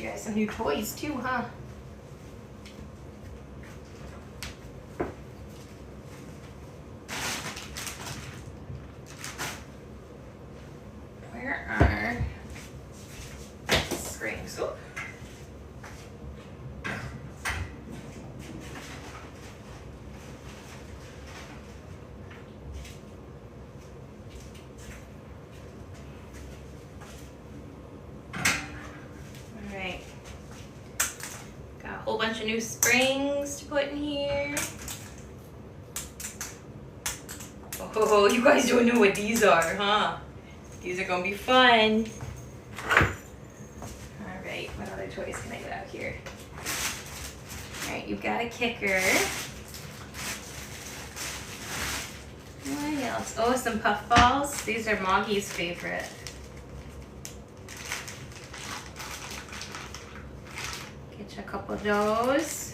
You guys some new toys too, huh? Where are springs? Oh. Whole bunch of new springs to put in here. Oh, you guys don't know what these are, huh? These are gonna be fun. All right, what other toys can I get out here? All right, you've got a kicker. What else? Oh, some puff balls. These are Moggy's favorite. A couple of those.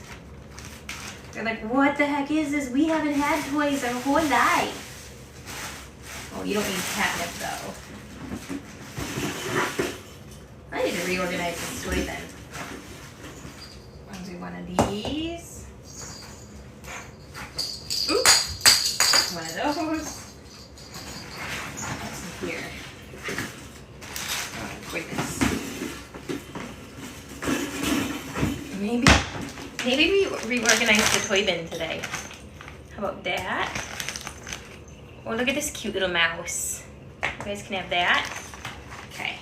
They're like, what the heck is this? We haven't had toys our whole life. Oh, you don't need catnip though. I need to reorganize this toy then. I'll do one of these. Oops. One of those. What's in here? Oh goodness. Maybe we reorganize the toy bin today. How about that? Oh, look at this cute little mouse. You guys can have that. Okay.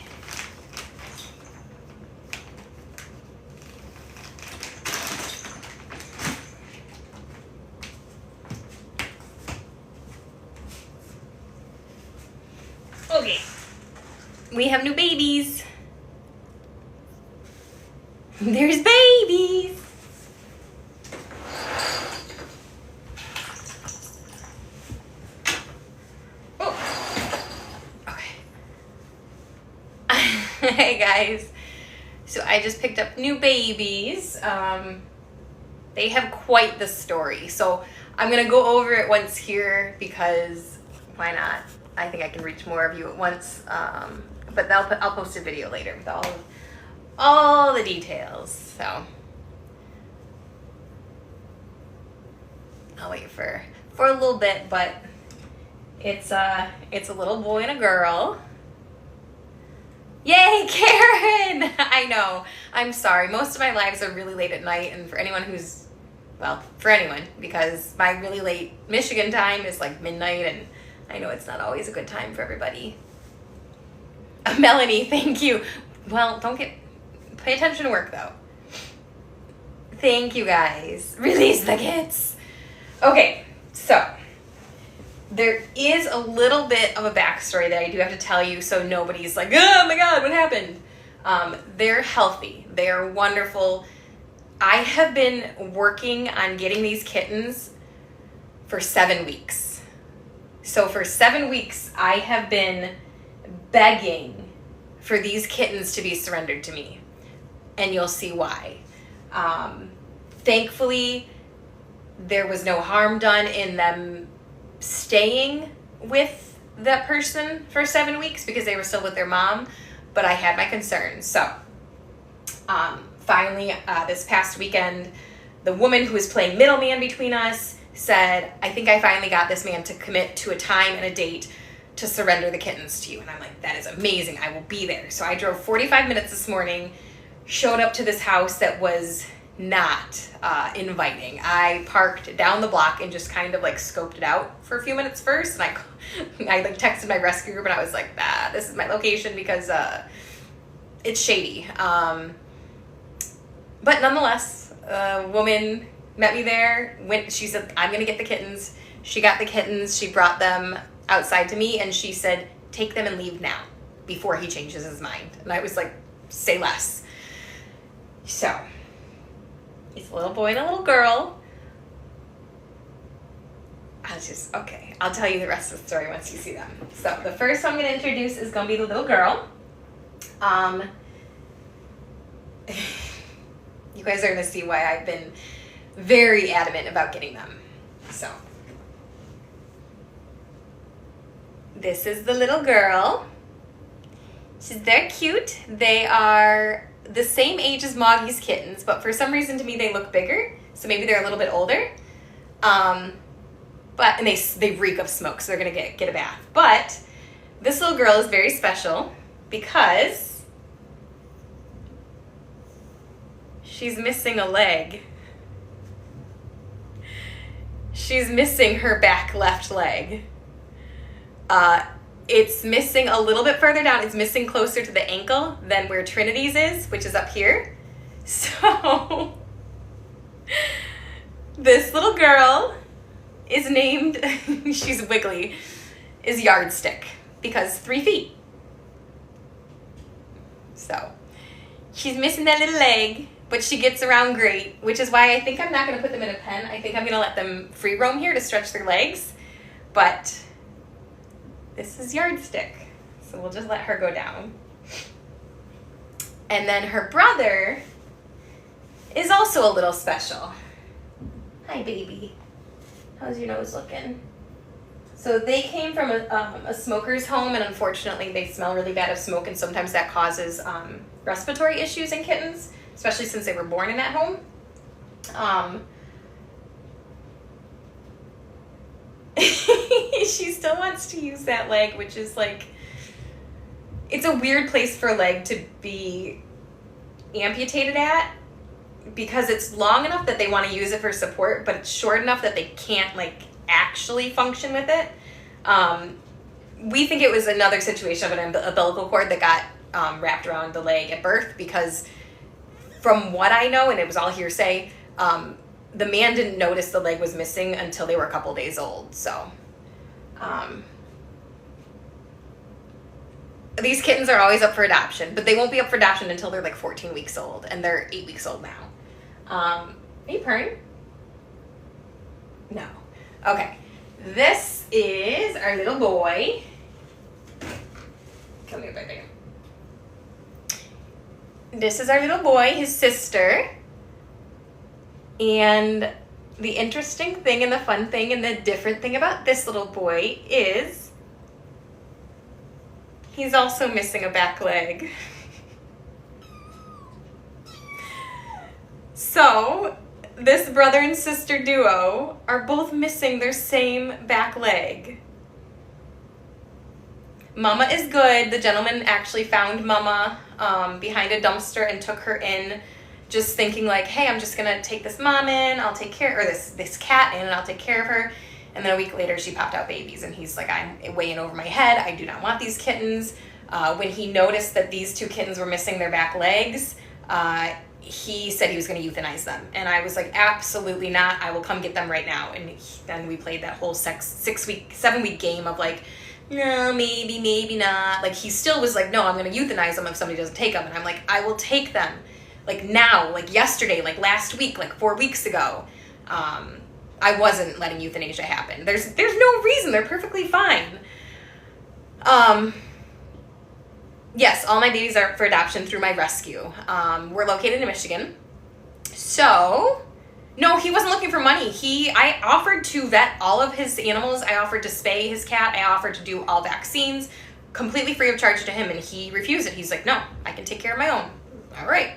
Okay. We have new babies. There's babies. Oh. Okay. Hey guys. So I just picked up new babies. They have quite the story. So I'm gonna go over it once here because why not? I think I can reach more of you at once. But I'll post a video later with all the details. So I'll wait for a little bit, but it's a little boy and a girl. Yay, Karen! I know. I'm sorry. Most of my lives are really late at night, and for anyone because my really late Michigan time is like midnight, and I know it's not always a good time for everybody. Melanie, thank you. Well, pay attention to work though. Thank you guys. Release the kids. Okay, so there is a little bit of a backstory that I do have to tell you so nobody's like, oh my God, what happened? They're healthy. They're wonderful. I have been working on getting these kittens for 7 weeks. So for 7 weeks, I have been begging for these kittens to be surrendered to me. And you'll see why. Thankfully, there was no harm done in them staying with that person for 7 weeks because they were still with their mom, but I had my concerns. So finally, this past weekend, the woman who was playing middleman between us said, I think I finally got this man to commit to a time and a date to surrender the kittens to you. And I'm like, that is amazing. I will be there. So I drove 45 minutes this morning, showed up to this house that was not inviting. I parked down the block and just kind of like scoped it out for a few minutes first. And I like texted my rescue group and I was like, this is my location because it's shady. But nonetheless, a woman met me there. She said, I'm gonna get the kittens. She got the kittens. She brought them outside to me and she said, take them and leave now before he changes his mind. And I was like, say less. So it's a little boy and a little girl. I'll tell you the rest of the story once you see them. So the first one I'm going to introduce is going to be the little girl. You guys are going to see why I've been very adamant about getting them. So this is the little girl. They're cute. They are the same age as Moggy's kittens, but for some reason to me they look bigger, so maybe they're a little bit older. And they reek of smoke, so they're gonna get a bath. But this little girl is very special because she's missing a leg. She's missing her back left leg. It's missing a little bit further down. It's missing closer to the ankle than where Trinity's is, which is up here. So this little girl is named, she's wiggly, is Yardstick because 3 feet. So she's missing that little leg, but she gets around great, which is why I think I'm not going to put them in a pen. I think I'm going to let them free roam here to stretch their legs. But this is Yardstick, so we'll just let her go down. And then her brother is also a little special. Hi, baby. How's your nose looking? So they came from a smoker's home, and unfortunately they smell really bad of smoke, and sometimes that causes respiratory issues in kittens, especially since they were born in that home. She still wants to use that leg, which is like, it's a weird place for a leg to be amputated at, because it's long enough that they want to use it for support, but it's short enough that they can't like actually function with it. We think it was another situation of an umbilical cord that got wrapped around the leg at birth, because from what I know, and it was all hearsay, the man didn't notice the leg was missing until they were a couple days old. So these kittens are always up for adoption, but they won't be up for adoption until they're like 14 weeks old, and they're 8 weeks old now. Are you purring? No. Okay. This is our little boy. Come here, baby. This is our little boy, his sister. And the interesting thing and the fun thing and the different thing about this little boy is he's also missing a back leg. So this brother and sister duo are both missing their same back leg. Mama is good. The gentleman actually found Mama behind a dumpster and took her in, just thinking like, hey, I'm just gonna take this mom in, I'll take care, or this cat in, and I'll take care of her. And then a week later she popped out babies, and he's like, I'm way in over my head, I do not want these kittens. When he noticed that these 2 kittens were missing their back legs, he said he was going to euthanize them. And I was like, absolutely not, I will come get them right now. And then we played that whole 7-week game of like, no, maybe not. Like, he still was like, no, I'm going to euthanize them if somebody doesn't take them. And I'm like, I will take them. Like now, like yesterday, like last week, like 4 weeks ago. I wasn't letting euthanasia happen. There's no reason. They're perfectly fine. Yes, all my babies are for adoption through my rescue. We're located in Michigan. So, no, he wasn't looking for money. I offered to vet all of his animals. I offered to spay his cat. I offered to do all vaccines completely free of charge to him, and he refused it. He's like, no, I can take care of my own. All right.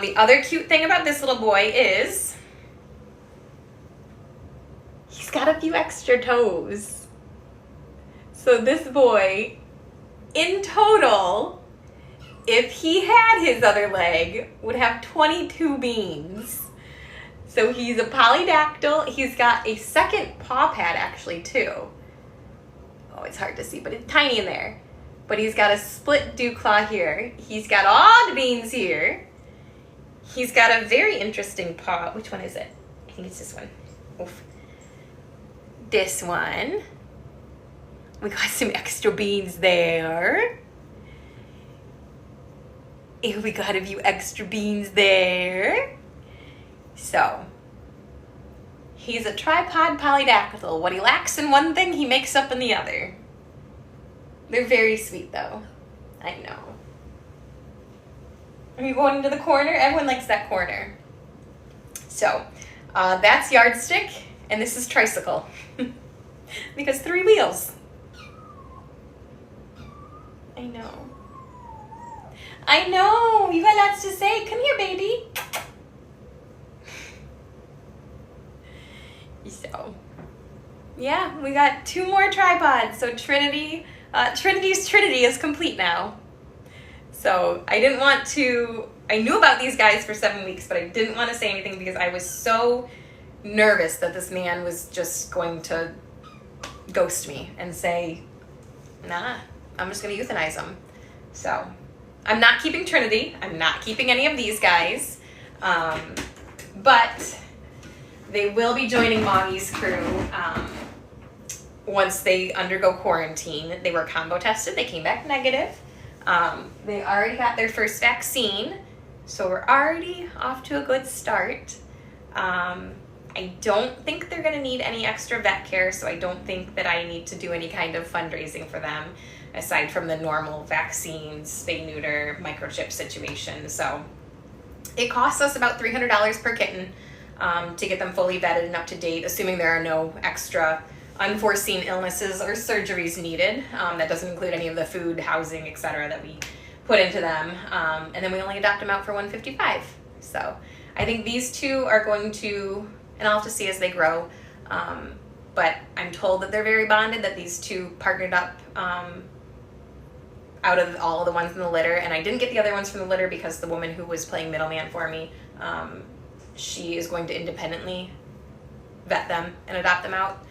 The other cute thing about this little boy is he's got a few extra toes. So this boy, in total, if he had his other leg, would have 22 beans. So he's a polydactyl. He's got a second paw pad actually too. Oh, it's hard to see, but it's tiny in there. But he's got a split dew claw here. He's got all the beans here. He's got a very interesting paw. Which one is it? I think it's this one. Oof. This one. We got some extra beans there. And we got a few extra beans there. So, he's a tripod polydactyl. What he lacks in one thing, he makes up in the other. They're very sweet though. I know. Are you going into the corner? Everyone likes that corner. So, that's Yardstick, and this is Tricycle. Because 3 wheels. I know. I know. You got lots to say. Come here, baby. So, yeah, we got 2 more tripods. So Trinity, Trinity's Trinity is complete now. So I didn't want to, I knew about these guys for 7 weeks, but I didn't want to say anything because I was so nervous that this man was just going to ghost me and say, nah, I'm just going to euthanize him. So I'm not keeping Trinity. I'm not keeping any of these guys. But they will be joining Mommy's crew once they undergo quarantine. They were combo tested. They came back negative. They already got their first vaccine, so we're already off to a good start. I don't think they're going to need any extra vet care, so I don't think that I need to do any kind of fundraising for them, aside from the normal vaccines, spay, neuter, microchip situation. So it costs us about $300 per kitten to get them fully vetted and up to date, assuming there are no extra unforeseen illnesses or surgeries needed. That doesn't include any of the food, housing, etc. that we put into them. And then we only adopt them out for $155. So I think these 2 are going to, and I'll have to see as they grow, but I'm told that they're very bonded, that these 2 partnered up out of all of the ones in the litter. And I didn't get the other ones from the litter because the woman who was playing middleman for me, she is going to independently vet them and adopt them out.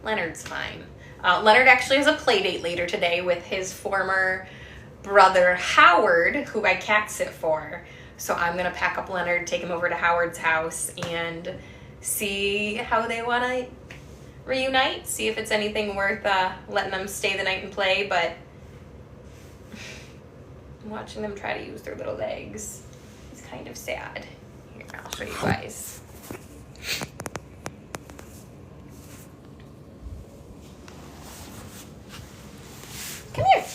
Leonard's fine. Leonard actually has a play date later today with his former brother Howard, who I cat sit for. So I'm gonna pack up Leonard, take him over to Howard's house, and see how they want to reunite. See if it's anything worth letting them stay the night and play. But watching them try to use their little legs is kind of sad. Here, I'll show you guys. Come here.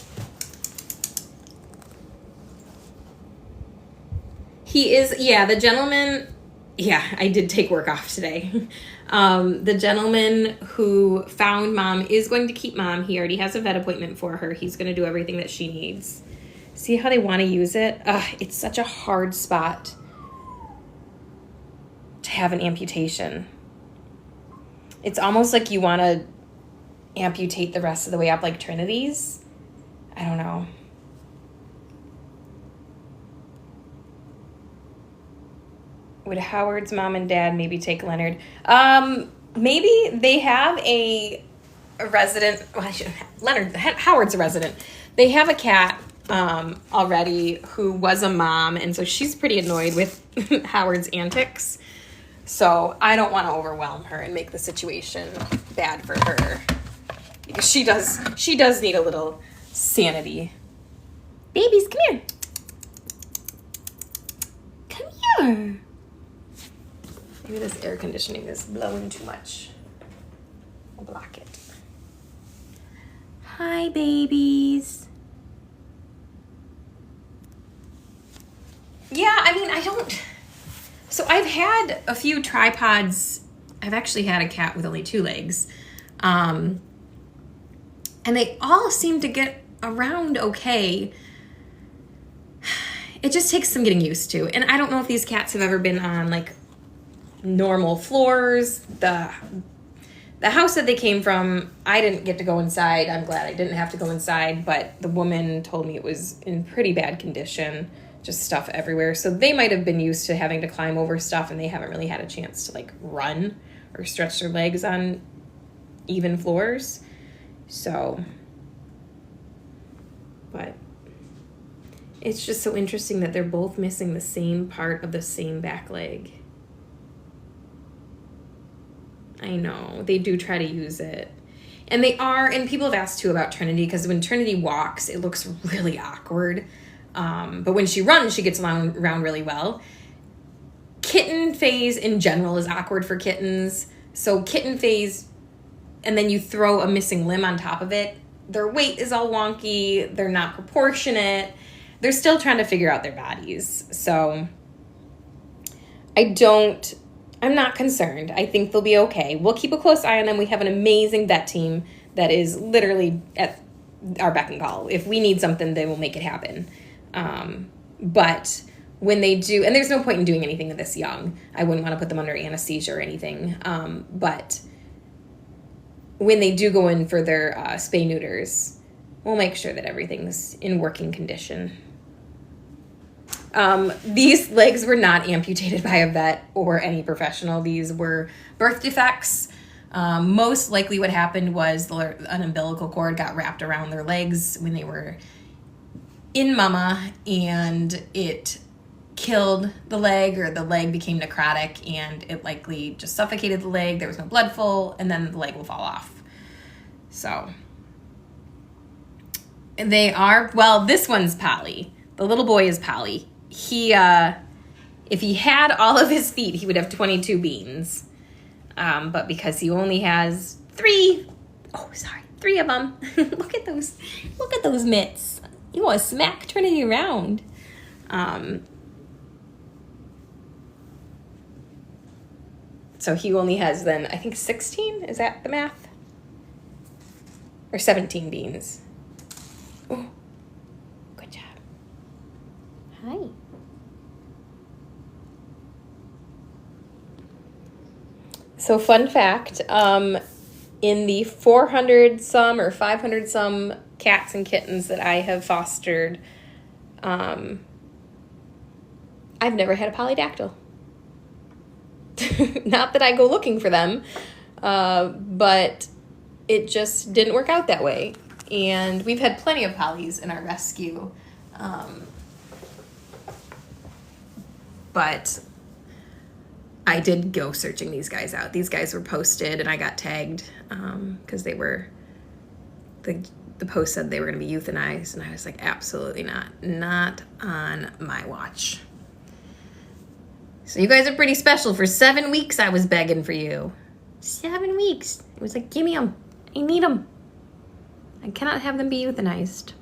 He is, the gentleman, I did take work off today. The gentleman who found Mom is going to keep Mom. He already has a vet appointment for her. He's going to do everything that she needs. See how they want to use it? It's such a hard spot to have an amputation. It's almost like you want to amputate the rest of the way up like Trinity's. I don't know. Would Howard's mom and dad maybe take Leonard? Maybe they have a resident. Well, Howard's a resident. They have a cat already who was a mom, and so she's pretty annoyed with Howard's antics. So I don't want to overwhelm her and make the situation bad for her, because she does need a little sanity. Babies, come here. Come here. Maybe this air conditioning is blowing too much. I'll block it. Hi, babies. Yeah, I mean, so I've had a few tripods. I've actually had a cat with only 2 legs. And they all seem to get around okay. It just takes some getting used to. And I don't know if these cats have ever been on like normal floors. The house that they came from, I didn't get to go inside. I'm glad I didn't have to go inside, but the woman told me it was in pretty bad condition, just stuff everywhere. So they might have been used to having to climb over stuff, and they haven't really had a chance to like run or stretch their legs on even floors. So, but it's just so interesting that they're both missing the same part of the same back leg. I know, they do try to use it. And they are, and people have asked too about Trinity, because when Trinity walks, it looks really awkward. But when she runs, she gets around really well. Kitten phase in general is awkward for kittens. So kitten phase, and then you throw a missing limb on top of it, their weight is all wonky, they're not proportionate, they're still trying to figure out their bodies. So I'm not concerned. I think they'll be okay. We'll keep a close eye on them. We have an amazing vet team that is literally at our beck and call. If we need something, they will make it happen. But when they do, and there's no point in doing anything this young. I wouldn't want to put them under anesthesia or anything. But when they do go in for their spay neuters, we'll make sure that everything's in working condition. These legs were not amputated by a vet or any professional. These were birth defects. Most likely what happened was an umbilical cord got wrapped around their legs when they were in mama, and it killed the leg, or the leg became necrotic, and it likely just suffocated the leg. There was no blood flow, and then the leg will fall off. So they are, well, this one's Polly. The little boy is Polly. He, if he had all of his feet, he would have 22 beans. But because he only has 3 of them. Look at those mitts. You want to smack Trinity around. So he only has then, I think 16, is that the math? Or 17 beans. Oh, good job. Hi. So fun fact, in the 400 some or 500 some cats and kittens that I have fostered, I've never had a polydactyl. Not that I go looking for them, but it just didn't work out that way. And we've had plenty of polys in our rescue. But I did go searching these guys out. These guys were posted, and I got tagged because they were, the post said they were going to be euthanized, and I was like, absolutely not on my watch. So you guys are pretty special. For 7 weeks, I was begging for you. 7 weeks. It was like, give me them. I need them. I cannot have them be euthanized.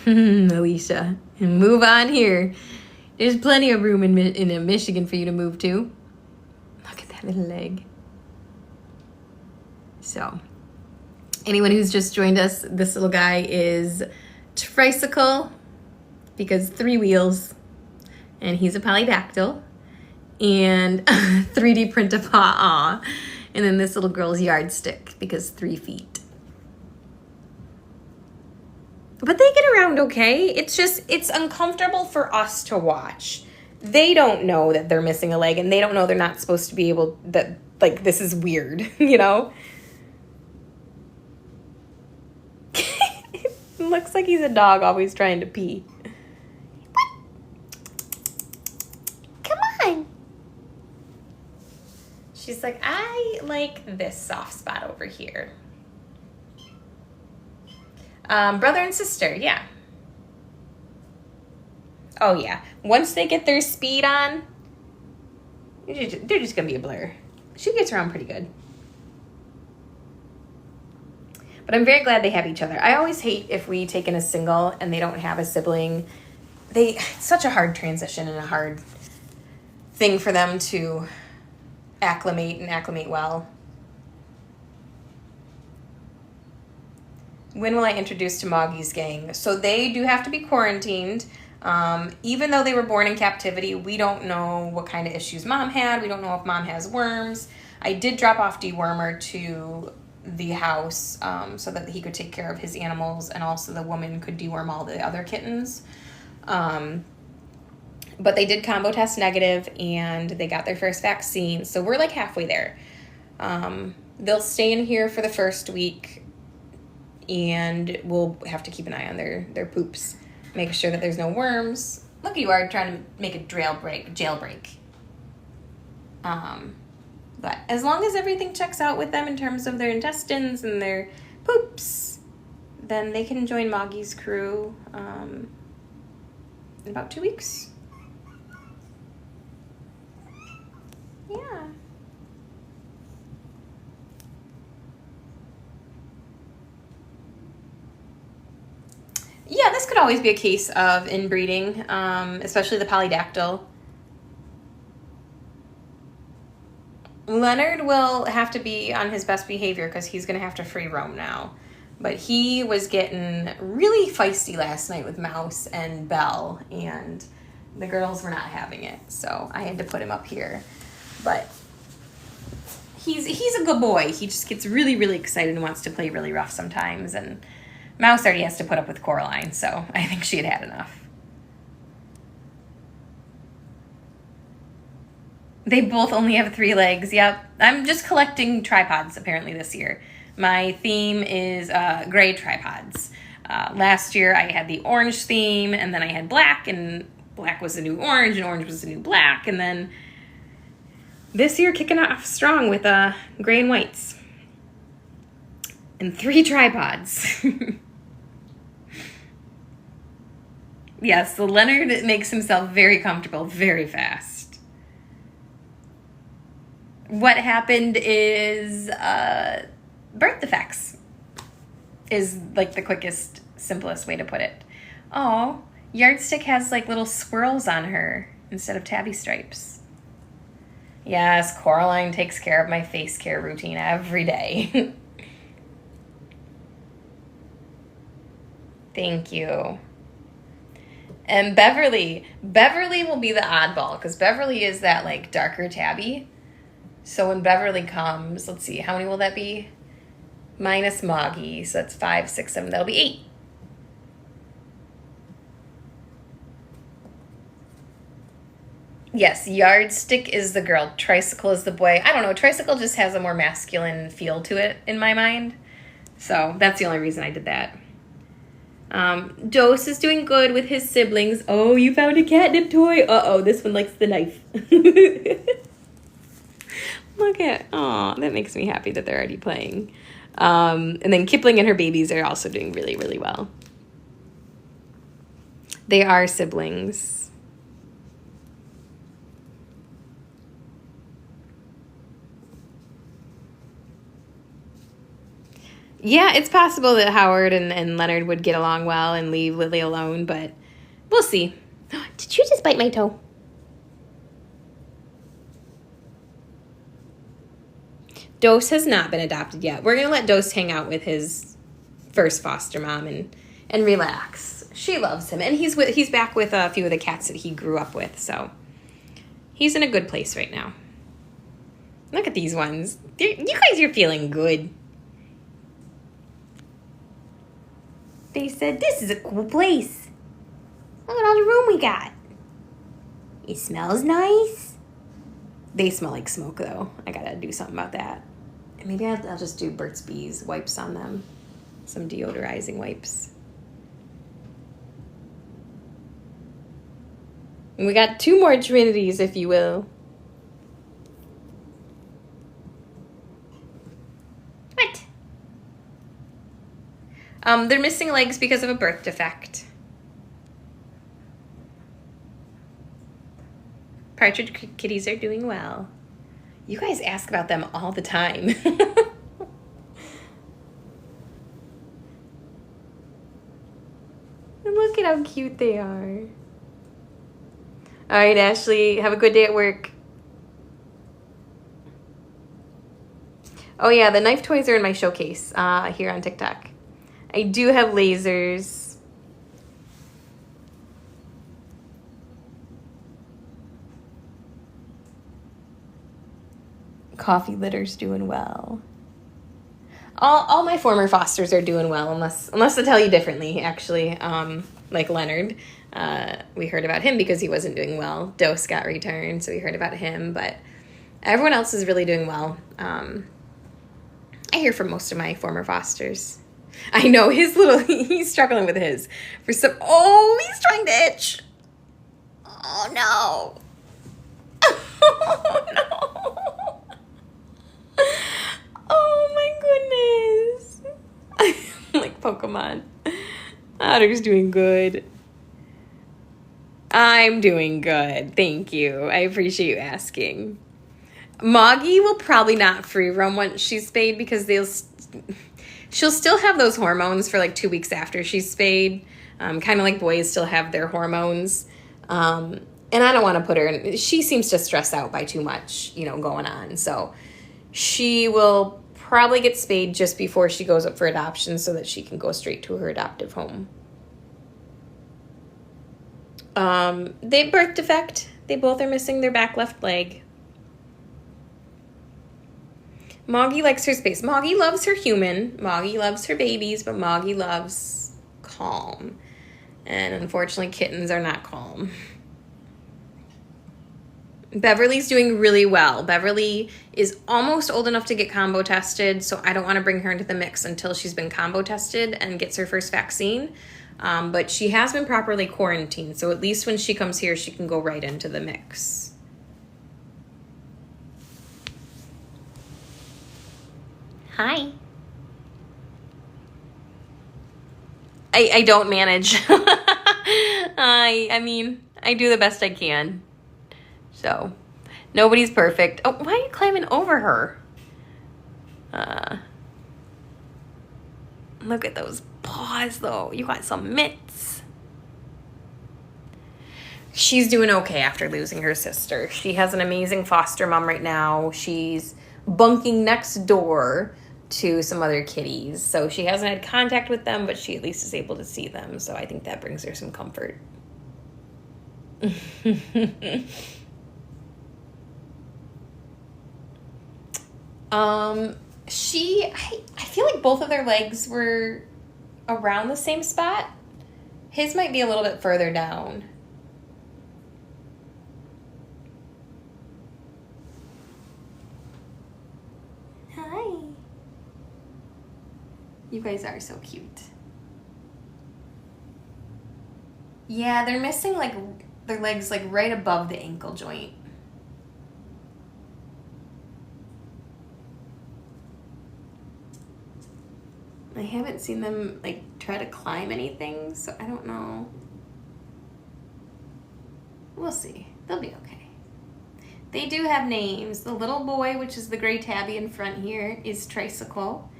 Alicia, move on here. There's plenty of room in Michigan for you to move to. Look at that little leg. So, anyone who's just joined us, this little guy is tricycle, because 3 wheels, and he's a polydactyl, and 3D print a paw, and then this little girl's yardstick, because 3 feet. But they get around okay. It's just, it's uncomfortable for us to watch. They don't know that they're missing a leg, and they don't know they're not supposed to be able, that, like, this is weird, you know? It looks like he's a dog always trying to pee. Come on. She's like, I like this soft spot over here. Brother and sister, yeah. Oh, yeah. Once they get their speed on, they're just going to be a blur. She gets around pretty good. But I'm very glad they have each other. I always hate if we take in a single and they don't have a sibling. It's such a hard transition and a hard thing for them to acclimate well. When will I introduce to Moggy's gang? So they do have to be quarantined. Even though they were born in captivity, we don't know what kind of issues mom had. We don't know if mom has worms. I did drop off dewormer to the house so that he could take care of his animals, and also the woman could deworm all the other kittens. But they did combo test negative, and they got their first vaccine. So we're like halfway there. They'll stay in here for the first week, and we'll have to keep an eye on their poops. Make sure that there's no worms. Look, you are trying to make a jailbreak. But as long as everything checks out with them in terms of their intestines and their poops, then they can join Moggy's crew in about 2 weeks. Yeah. Yeah, this could always be a case of inbreeding, especially the polydactyl. Leonard will have to be on his best behavior because he's going to have to free roam now. But he was getting really feisty last night with Mouse and Belle, and the girls were not having it, so I had to put him up here. But he's a good boy. He just gets really, really excited and wants to play really rough sometimes, and Mouse already has to put up with Coraline, so I think she had enough. They both only have 3 legs. Yep. I'm just collecting tripods apparently this year. My theme is gray tripods. Last year I had the orange theme, and then I had black, and black was the new orange, and orange was the new black. And then this year kicking off strong with gray and whites. And 3 tripods. Yes, so Leonard makes himself very comfortable very fast. What happened is birth defects is like the quickest, simplest way to put it. Oh, Yardstick has like little swirls on her instead of tabby stripes. Yes, Coraline takes care of my face care routine every day. Thank you. And Beverly will be the oddball because Beverly is that like darker tabby. So when Beverly comes, let's see, how many will that be? Minus Moggy, so that's 5, 6, 7, that'll be 8. Yes, Yardstick is the girl, Tricycle is the boy. I don't know, Tricycle just has a more masculine feel to it in my mind. So that's the only reason I did that. Dose is doing good with his siblings. Oh, you found a catnip toy. Uh-oh, this one likes the knife. Look at, oh, that makes me happy that they're already playing. And then Kipling and her babies are also doing really, really well. They are siblings. Yeah, it's possible that Howard and Leonard would get along well and leave Lily alone, but we'll see. Did you just bite my toe? Dose has not been adopted yet. We're going to let Dose hang out with his first foster mom and relax. She loves him, and he's back with a few of the cats that he grew up with, so he's in a good place right now. Look at these ones. You guys are feeling good. They said, this is a cool place. Look at all the room we got. It smells nice. They smell like smoke, though. I gotta do something about that. Maybe I'll just do Burt's Bees wipes on them. Some deodorizing wipes. And we got 2 more Trinities, if you will. What? They're missing legs because of a birth defect. Partridge kitties are doing well. You guys ask about them all the time. And look at how cute they are. All right, Ashley, have a good day at work. Oh yeah, the knife toys are in my showcase here on TikTok. I do have lasers. Coffee litter's doing well. All my former fosters are doing well, unless to tell you differently, actually. Like Leonard. We heard about him because he wasn't doing well. Dose got returned, so we heard about him, but everyone else is really doing well. I hear from most of my former fosters. I know he's struggling with his. He's trying to itch. Oh no. Oh no. Oh my goodness. Like Pokemon. Otter's doing good. I'm doing good. Thank you. I appreciate you asking. Moggy will probably not free roam once she's spayed because she'll still have those hormones for like 2 weeks after she's spayed. Kind of like boys still have their hormones. And I don't want to put her in. She seems to stress out by too much, going on. So she will probably get spayed just before she goes up for adoption so that she can go straight to her adoptive home. They birth defect. They both are missing their back left leg. Moggy likes her space. Moggy loves her human. Moggy loves her babies, but Moggy loves calm. And unfortunately, kittens are not calm. Beverly's doing really well. Beverly is almost old enough to get combo tested, so I don't want to bring her into the mix until she's been combo tested and gets her first vaccine. But she has been properly quarantined, so at least when she comes here, she can go right into the mix. Hi. I don't manage. I mean, I do the best I can. So, nobody's perfect. Oh, why are you climbing over her? Look at those paws, though. You got some mitts. She's doing okay after losing her sister. She has an amazing foster mom right now. She's bunking next door to some other kitties. So she hasn't had contact with them, but she at least is able to see them. So I think that brings her some comfort. I feel like both of their legs were around the same spot. His might be a little bit further down. Hi. You guys are so cute. Yeah, they're missing like their legs like right above the ankle joint. I haven't seen them like try to climb anything, so I don't know. We'll see. They'll be okay. They do have names. The little boy, which is the gray tabby in front here, is Tricycle.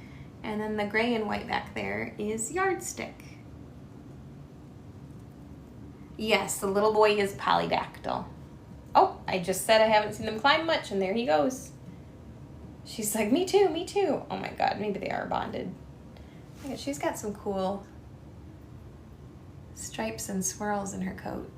And then the gray and white back there is Yardstick. Yes, the little boy is Polydactyl. Oh, I just said I haven't seen them climb much, and there he goes. She's like, me too, me too. Oh my God, maybe they are bonded. Yeah, she's got some cool stripes and swirls in her coat.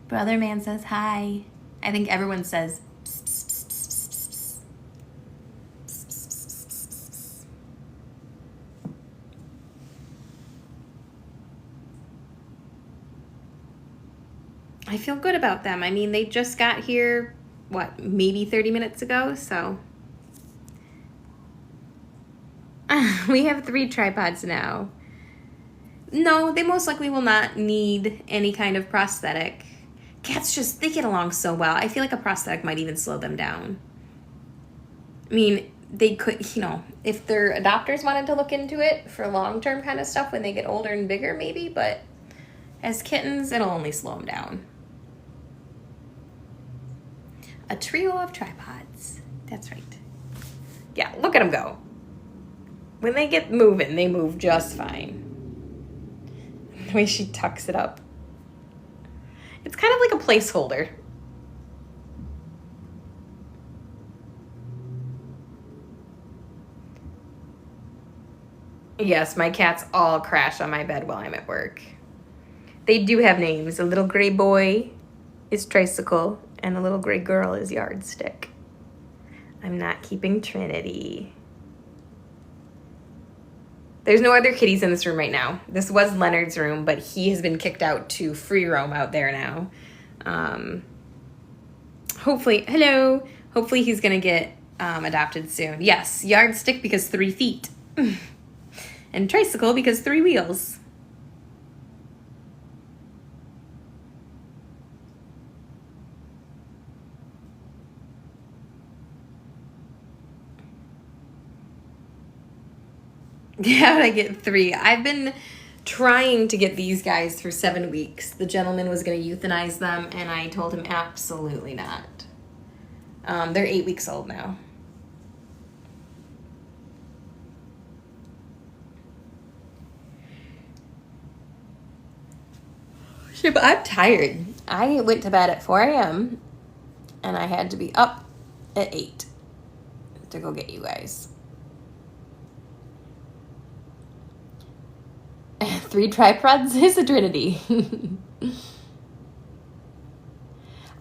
Brother man says hi. I think everyone says pss, pss, pss, pss, pss, pss. Pss, pss, pss, pss, pss, pss. I feel good about them. I mean, they just got here, what, maybe 30 minutes ago, so. We have 3 tripods now. No, they most likely will not need any kind of prosthetic. Cats they get along so well. I feel like a prosthetic might even slow them down. I mean, they could, if their adopters wanted to look into it for long-term kind of stuff when they get older and bigger, maybe, but as kittens, it'll only slow them down. A trio of tripods. That's right. Yeah, look at them go. When they get moving, they move just fine. The way she tucks it up. It's kind of like a placeholder. Yes, my cats all crash on my bed while I'm at work. They do have names. A little gray boy is Tricycle, and a little gray girl is Yardstick. I'm not keeping Trinity. There's no other kitties in this room right now. This was Leonard's room, but he has been kicked out to free roam out there now. Hopefully he's gonna get adopted soon. Yes, Yardstick because 3 feet. And Tricycle because 3 wheels. How did I get 3? I've been trying to get these guys for 7 weeks. The gentleman was going to euthanize them, and I told him absolutely not. They're 8 weeks old now. But I'm tired. I went to bed at 4 a.m. and I had to be up at 8 to go get you guys. 3 tripods is a trinity.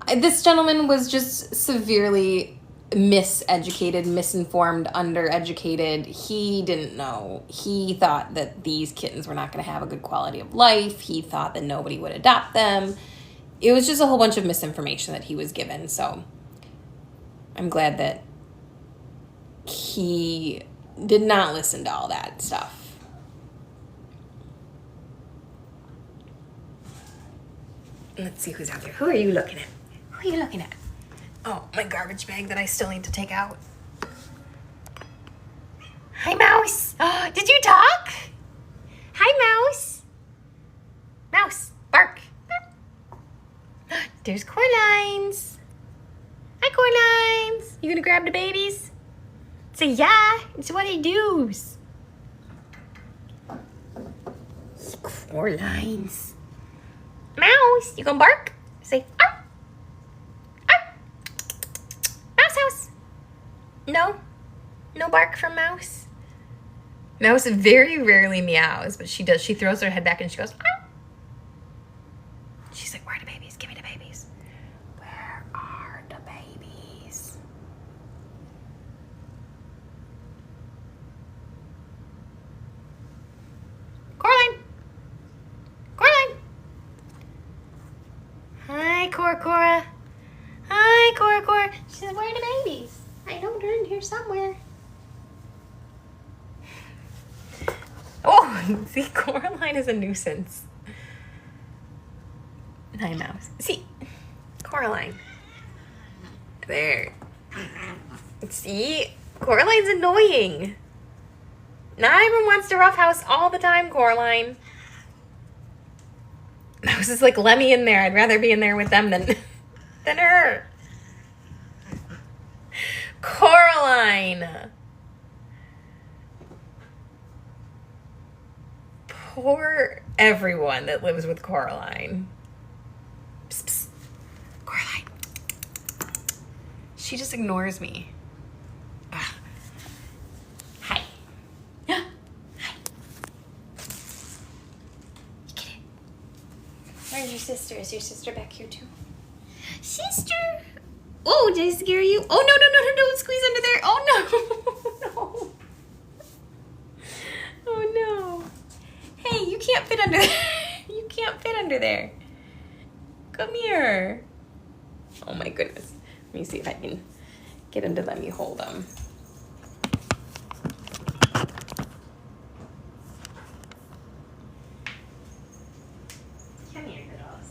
This gentleman was just severely miseducated, misinformed, undereducated. He didn't know. He thought that these kittens were not going to have a good quality of life. He thought that nobody would adopt them. It was just a whole bunch of misinformation that he was given. So I'm glad that he did not listen to all that stuff. Let's see who's out there. Who are you looking at? Who are you looking at? Oh, my garbage bag that I still need to take out. Hi, Mouse. Oh, did you talk? Hi, Mouse. Mouse, bark. There's Coralines. Hi, Coralines. You gonna grab the babies? Say yeah. It's what he does. Coralines. Mouse, you gonna bark? Say arf. Arf. Mouse house. No. No bark from Mouse. Mouse very rarely meows, but she does. She throws her head back and she goes, arf. She's like, where are the babies? Give me the babies. Where are the babies? Coraline. Coraline. Hi, Cora. Hi, Cora. She said, where are the babies? I know they're in here somewhere. Oh, see, Coraline is a nuisance. Hi, Mouse. See, Coraline. There. See, Coraline's annoying. Not everyone wants to roughhouse all the time, Coraline. Mouse is like, let me in there. I'd rather be in there with them than her. Coraline. Poor everyone that lives with Coraline. Psst, psst. Coraline. She just ignores me. Ugh. Hi. Hi. Get it. Where's your sister? Is your sister back here too? Sister. Oh, did I scare you? Oh, no, don't squeeze under there. Oh, no. No. Oh, no. Hey, you can't fit under there. You can't fit under there. Come here. Oh, my goodness. Let me see if I can get him to let me hold him. Come here, girls.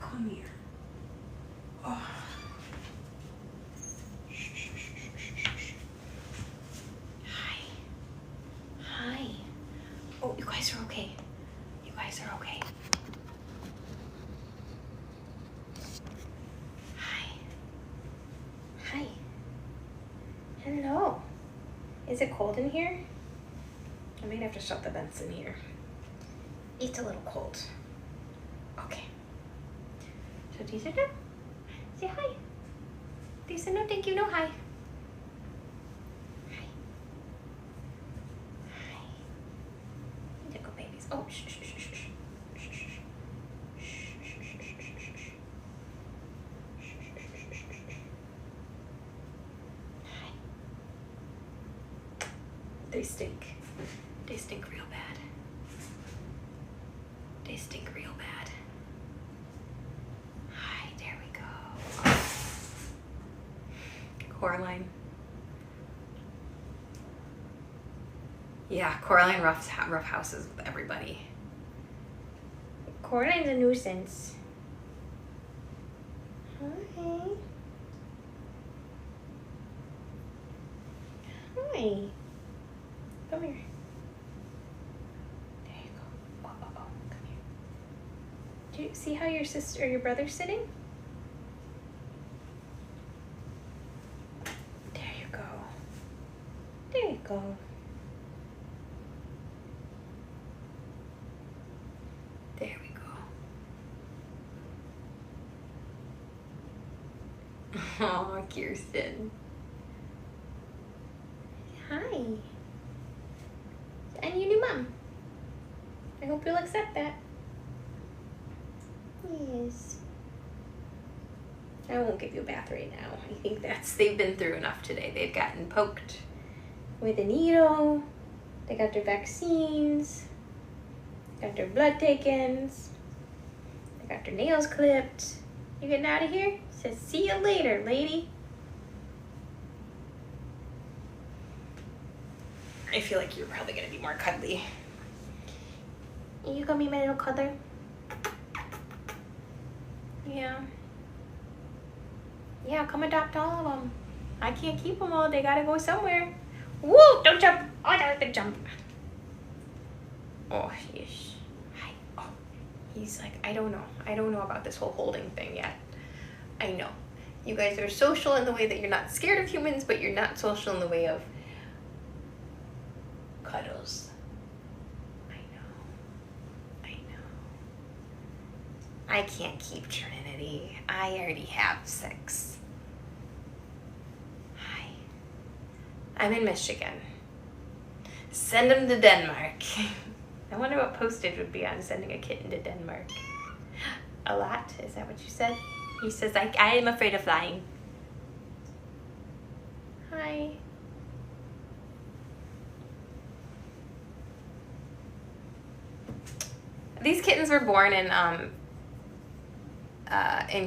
Come here. Oh. Hi. Oh, you guys are okay. You guys are okay. Hi. Hello. Is it cold in here? I might have to shut the vents in here. It's a little cold. Okay. So these are done. Say hi. They said no thank you, no hi. Hi. Hi. Little babies. Oh, shh, shh, shh, shh, shh. They stink. They stink real bad. They stink real bad. Hi, there we go. Coraline. Yeah, Coraline rough houses with everybody. Coraline's a nuisance. Hi. Hi. Come here. There you go. Oh, come here. Do you see how your sister or your brother's sitting? There you go. There you go. Oh, Kirsten. Hi. I'm your new mom. I hope you'll accept that. Yes. I won't give you a bath right now. I think they've been through enough today. They've gotten poked with a needle. They got their vaccines. Got their blood taken. They got their nails clipped. You getting out of here? Says, see you later, lady. I feel like you're probably gonna be more cuddly. You gonna be my little cuddler? Yeah. Yeah, come adopt all of them. I can't keep them all. They gotta go somewhere. Woo! Don't jump. Oh, I don't jump. Oh, yeesh. Hi. Oh, he's like, I don't know. I don't know about this whole holding thing yet. I know. You guys are social in the way that you're not scared of humans, but you're not social in the way of cuddles. I know. I know. I can't keep Trinity. I already have 6. Hi. I'm in Michigan. Send him to Denmark. I wonder what postage would be on sending a kitten to Denmark. A lot? Is that what you said? He says, I am afraid of flying. Hi. These kittens were born in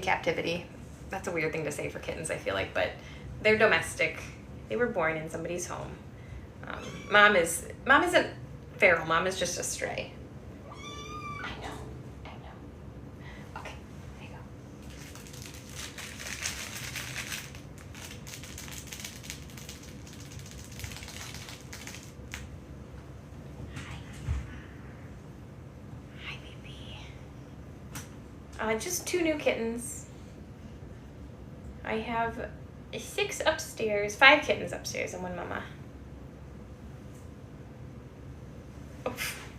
captivity. That's a weird thing to say for kittens, I feel like, but they're domestic. They were born in somebody's home. Mom isn't feral. Mom is just a stray. I know. Okay, there you go. Hi, baby. Just 2 new kittens. I have 6 upstairs, 5 kittens upstairs and 1 mama. Oof.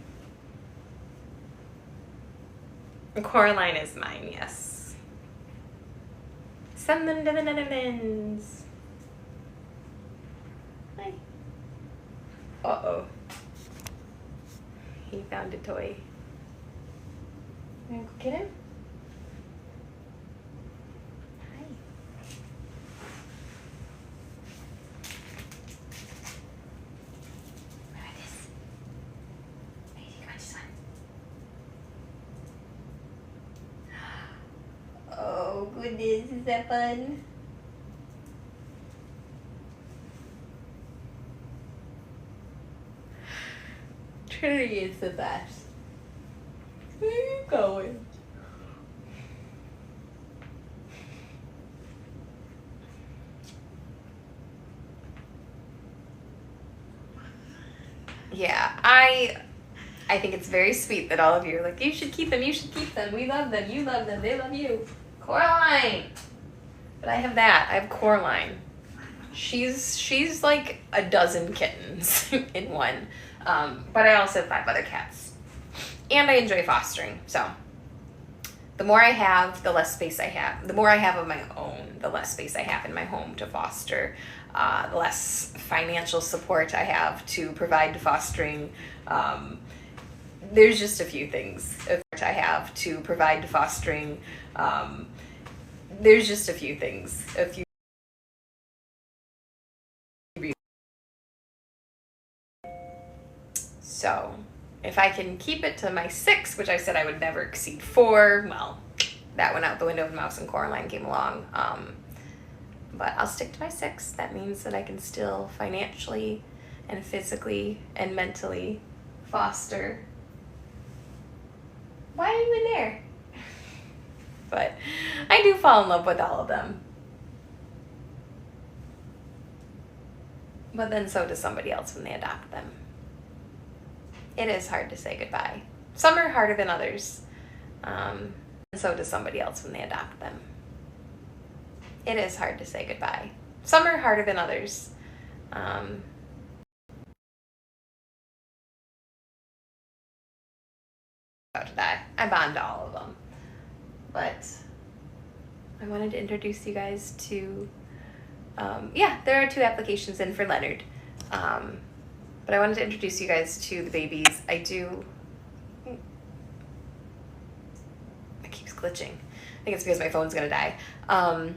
Coraline is mine, yes. Send them to the Netherlands. Hi. Uh-oh. He found a toy. You wanna go get him? Hi. What about this? Hey, come on, this one. Oh, goodness. Is that fun? Trinity is the best. Where are you going? Yeah, I think it's very sweet that all of you are like, you should keep them, we love them, you love them, they love you. Coraline! But I have that, I have Coraline. She's like a dozen kittens in one. But I also have 5 other cats. And I enjoy fostering, so. The more I have, the less space I have. The more I have of my own, the less space I have in my home to foster. The less financial support I have to provide to fostering. There's just a few things I have to provide to fostering. There's just a few things. So if I can keep it to my 6, which I said I would never exceed 4, well, that went out the window when Mouse and Coraline came along. But I'll stick to my 6. That means that I can still financially and physically and mentally foster. Why are you in there? But I do fall in love with all of them. But then so does somebody else when they adopt them. It is hard to say goodbye. Some are harder than others. And so does somebody else when they adopt them. It is hard to say goodbye. Some are harder than others. About to die. I bond to all of them. But I wanted to introduce you guys to, there are 2 applications in for Leonard. But I wanted to introduce you guys to the babies. It keeps glitching. I think it's because my phone's gonna die. I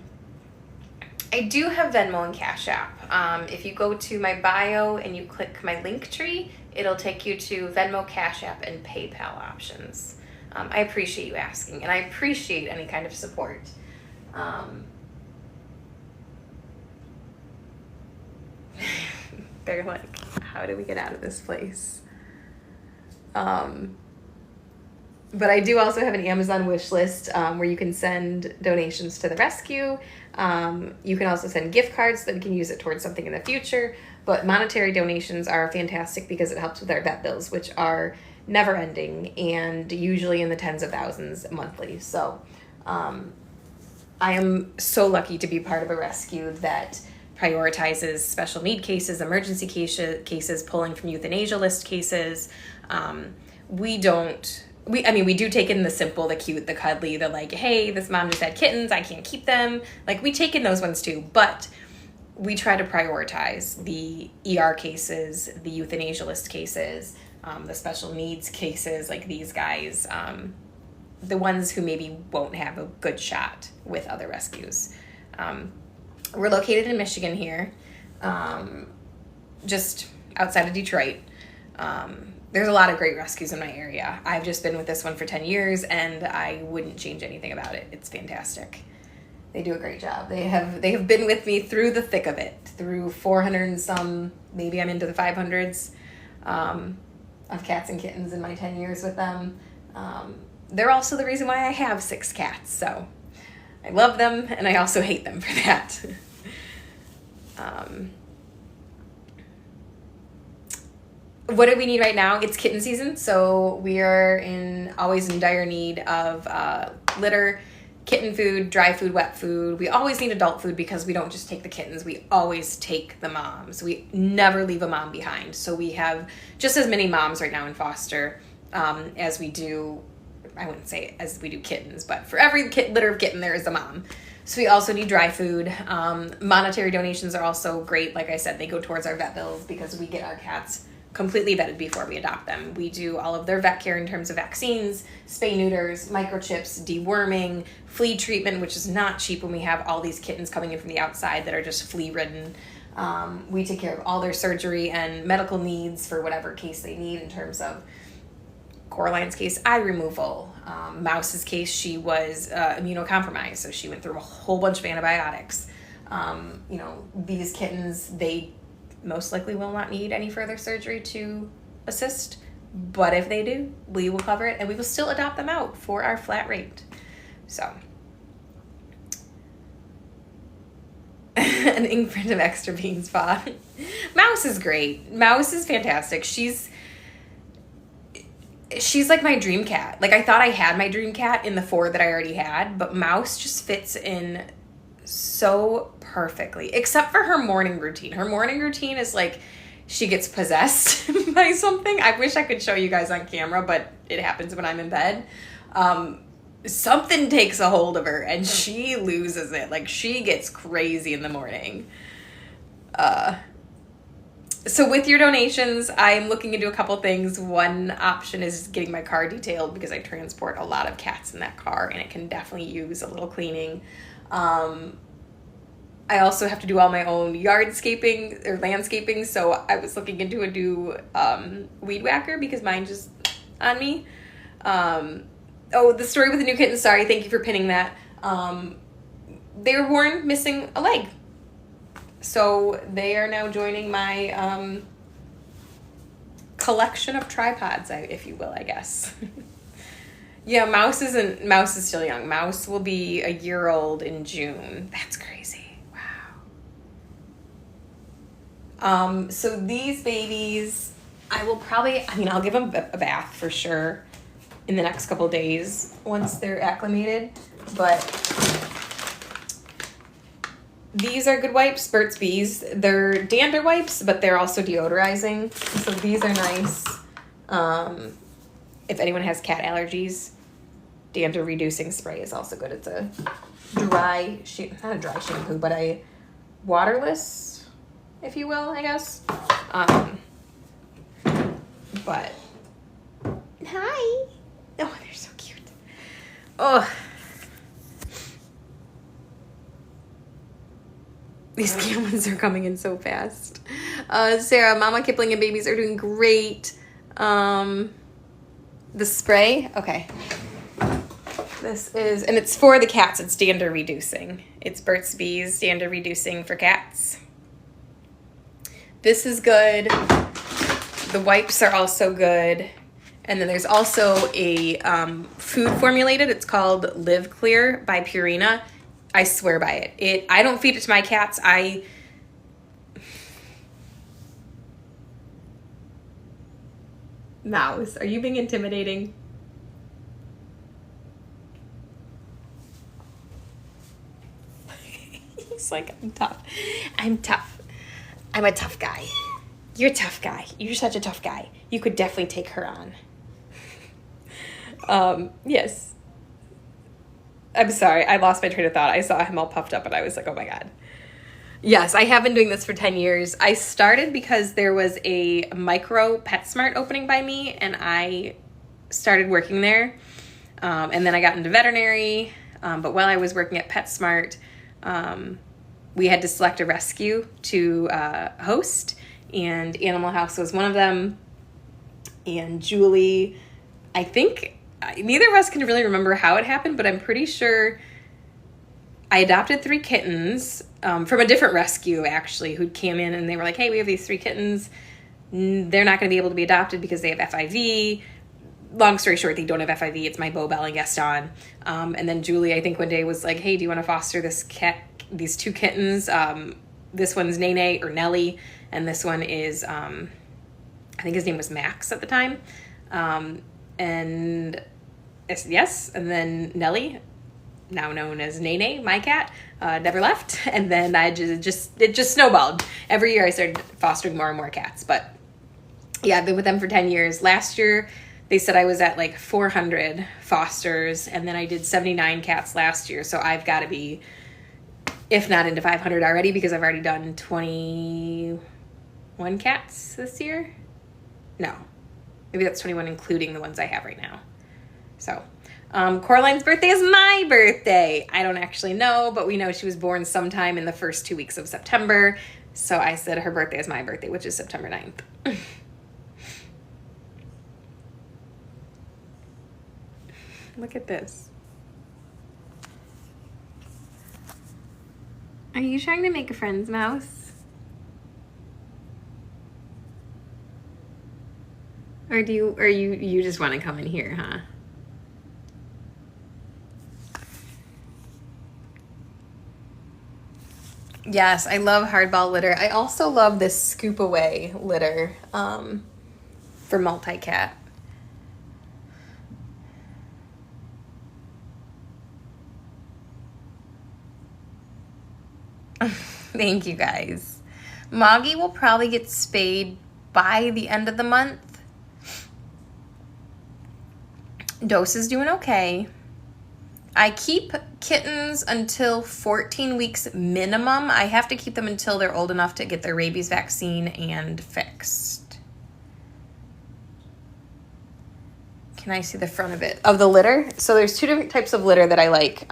do have Venmo and Cash App. If you go to my bio and you click my link tree, it'll take you to Venmo, Cash App, and PayPal options. I appreciate you asking, and I appreciate any kind of support. They're like, how do we get out of this place? But I do also have an Amazon wish list where you can send donations to the rescue. You can also send gift cards so that we can use it towards something in the future. But monetary donations are fantastic because it helps with our vet bills, which are never ending and usually in the tens of thousands monthly. So I am so lucky to be part of a rescue that prioritizes special need cases, emergency cases, pulling from euthanasia list cases. We do take in the simple, the cute, the cuddly, the like, hey, this mom just had kittens, I can't keep them. Like, we take in those ones too, but we try to prioritize the ER cases, the euthanasia list cases, the special needs cases, like these guys, the ones who maybe won't have a good shot with other rescues. We're located in Michigan here, just outside of Detroit. There's a lot of great rescues in my area. I've just been with this one for 10 years, and I wouldn't change anything about it. It's fantastic. They do a great job. They have been with me through the thick of it, through 400 and some, maybe I'm into the 500s, of cats and kittens in my 10 years with them. They're also the reason why I have 6 cats, so I love them, and I also hate them for that. What do we need right now? It's kitten season, so we are always in dire need of litter, kitten food, dry food, wet food. We always need adult food because we don't just take the kittens, we always take the moms. We never leave a mom behind. So we have just as many moms right now in foster as we do, I wouldn't say as we do kittens, but for every litter of kitten, there is a mom. So we also need dry food. Monetary donations are also great. Like I said, they go towards our vet bills because we get our cats completely vetted before we adopt them. We do all of their vet care in terms of vaccines, spay neuters, microchips, deworming, flea treatment, which is not cheap when we have all these kittens coming in from the outside that are just flea ridden. We take care of all their surgery and medical needs for whatever case they need in terms of Coraline's case, eye removal. Mouse's case, she was immunocompromised, so she went through a whole bunch of antibiotics. These kittens, they most likely will not need any further surgery to assist, but if they do, we will cover it, and we will still adopt them out for our flat rate. So, an imprint of extra bean spa. Mouse is great. Mouse is fantastic. She's like my dream cat. Like, I thought I had my dream cat in the 4 that I already had, but Mouse just fits in so perfectly, except for her morning routine. Her morning routine is like she gets possessed by something. I wish I could show you guys on camera, but it happens when I'm in bed. Something takes a hold of her and she loses it. Like, she gets crazy in the morning. So with your donations, I'm looking into a couple things. One option is getting my car detailed because I transport a lot of cats in that car and it can definitely use a little cleaning. I also have to do all my own yardscaping or landscaping, so I was looking into a new weed whacker because mine just on me. The story with the new kitten, sorry, thank you for pinning that. They were born missing a leg. So they are now joining my collection of tripods, if you will, I guess. Yeah, Mouse is still young. Mouse will be a year old in June. That's crazy. Wow. So these babies, I'll give them a bath for sure in the next couple days once they're acclimated. But these are good wipes, Burt's Bees. They're dander wipes, but they're also deodorizing. So these are nice. If anyone has cat allergies, dander reducing spray is also good. It's a dry, not a dry shampoo, but a waterless, if you will, I guess. But, hi. Oh, they're so cute. Oh. These cameras are coming in so fast. Sarah, Mama Kipling and babies are doing great. The spray, okay. This is, and it's for the cats. It's dander reducing. It's Burt's Bees dander reducing for cats. This is good. The wipes are also good. And then there's also a food formulated. It's called Live Clear by Purina. I swear by it. I don't feed it to my cats. Mouse, are you being intimidating? He's like, I'm tough. I'm tough. I'm a tough guy. You're a tough guy. You're such a tough guy. You could definitely take her on. Yes. I'm sorry. I lost my train of thought. I saw him all puffed up and I was like, oh my God. Yes, I have been doing this for 10 years. I started because there was a micro PetSmart opening by me and I started working there. And then I got into veterinary. But while I was working at PetSmart, we had to select a rescue to host, and Animal House was one of them. And Julie, I think neither of us can really remember how it happened, but I'm pretty sure I adopted 3 kittens from a different rescue, actually, who came in and they were like, hey, we have these 3 kittens. They're not going to be able to be adopted because they have FIV. Long story short, they don't have FIV. It's my Beau, Belle, and Gaston. And then Julie, I think one day was like, hey, do you want to foster these 2 kittens? This one's Nene or Nelly, and this one is, I think his name was Max at the time. And yes, and then Nelly, now known as Nene, my cat, never left. And then it just snowballed. Every year I started fostering more and more cats. But yeah, I've been with them for 10 years. Last year, they said I was at like 400 fosters, and then I did 79 cats last year. So I've got to be, if not into 500 already, because I've already done 21 cats this year. No, maybe that's 21, including the ones I have right now. So Coraline's birthday is my birthday. I don't actually know, but we know she was born sometime in the first 2 weeks of September. So I said her birthday is my birthday, which is September 9th. Look at this. Are you trying to make friends, Mouse? Or you just want to come in here, huh? Yes, I love hardball litter. I also love this scoop away litter for multi-cat. Thank you guys. Moggy will probably get spayed by the end of the month. Dose is doing okay. I keep kittens until 14 weeks minimum. I have to keep them until they're old enough to get their rabies vaccine and fixed. Can I see the front of it? Of the litter? So there's 2 different types of litter that I like.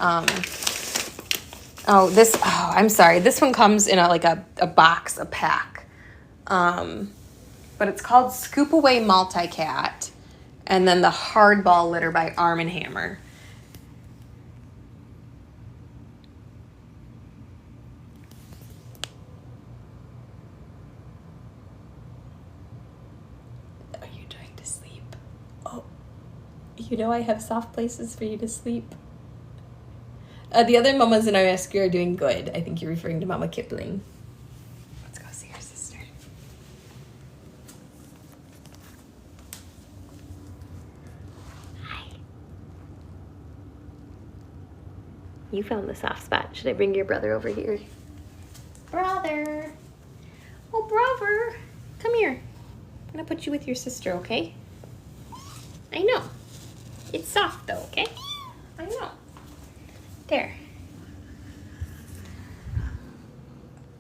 I'm sorry. This one comes in a box, a pack. But it's called Scoop Away Multi-Cat. And then the Hardball Litter by Arm & Hammer. Are you trying to sleep? Oh, you know I have soft places for you to sleep. The other mamas in our rescue are doing good. I think you're referring to Mama Kipling. Let's go see her sister. Hi. You found the soft spot. Should I bring your brother over here? Brother. Oh, brother. Come here. I'm going to put you with your sister, okay? I know. It's soft, though, okay? I know. There.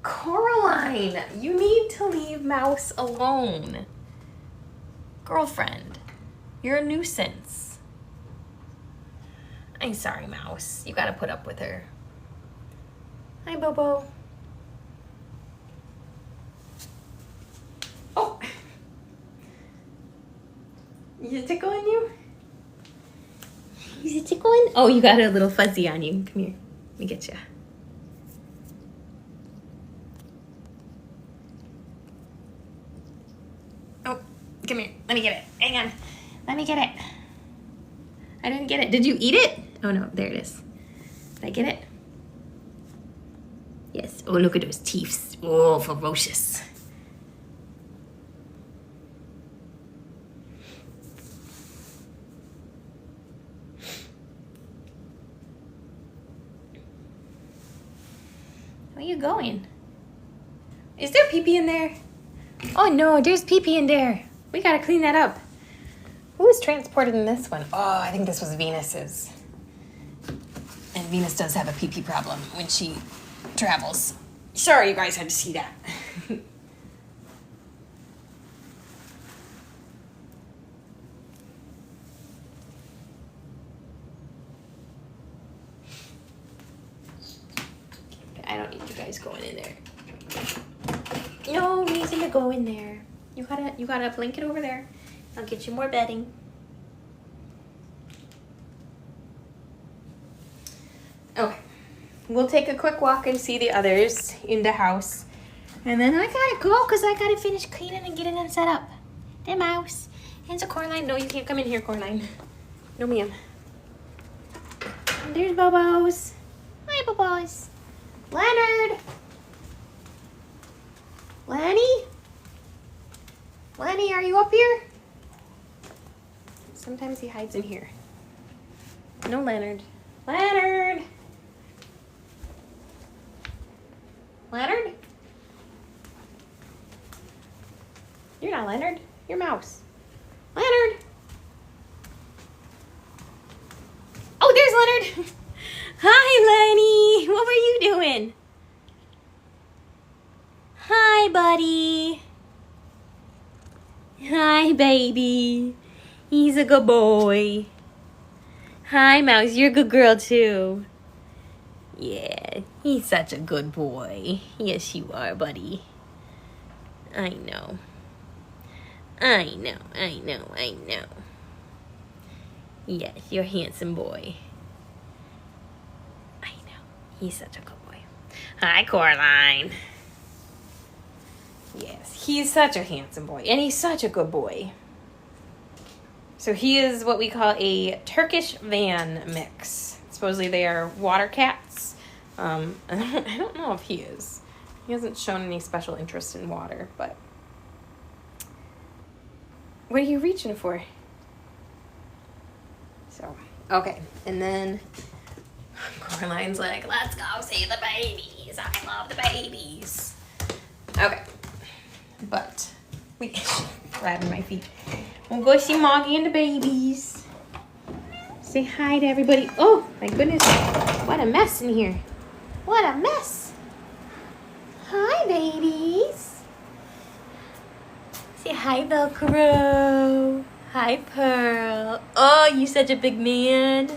Coraline, you need to leave Mouse alone. Girlfriend, you're a nuisance. I'm sorry, Mouse. You gotta put up with her. Hi, Bobo. Oh. Is it tickling you? Is it tickling? Oh, you got a little fuzzy on you. Come here. Let me get you. Oh, come here. Let me get it. Hang on. Let me get it. I didn't get it. Did you eat it? Oh, no. There it is. Did I get it? Yes. Oh, look at those teeth. Oh, ferocious. Where are you going? Is there pee-pee in there? Oh no, there's pee-pee in there. We gotta clean that up. Who was transported in this one? Oh, I think this was Venus's. And Venus does have a pee-pee problem when she travels. Sorry you guys had to see that. I don't need you guys going in there. No reason to go in there. You got a blanket over there. I'll get you more bedding. Okay. We'll take a quick walk and see the others in the house. And then I gotta go because I gotta finish cleaning and getting them set up. The Mouse. And so Coraline. No, you can't come in here, Coraline. No, ma'am. And there's Bobos. Hi, Bobos. Leonard. Lenny? Lenny, are you up here? Sometimes he hides in here. No, Leonard. Leonard! Leonard? You're not Leonard. You're Mouse. Leonard! Oh, there's Leonard! Hi, Lenny! What were you doing? Hi, buddy. Hi, baby. He's a good boy. Hi, Mouse. You're a good girl, too. Yeah, he's such a good boy. Yes, you are, buddy. I know. I know, I know, I know. Yes, you're a handsome boy. I know. He's such a good boy. Hi, Coraline. Yes, he's such a handsome boy, and he's such a good boy. So he is what we call a Turkish van mix. Supposedly they are water cats. I don't know if he is. He hasn't shown any special interest in water, but... What are you reaching for? So, okay, and then Coraline's like, let's go see the babies. I love the babies. Okay. But we grabbing my feet. We'll go see Moggy and the babies. Say hi to everybody. Oh my goodness. What a mess in here. What a mess. Hi, babies. Say hi, Velcro. Hi, Pearl. Oh, you such a big man.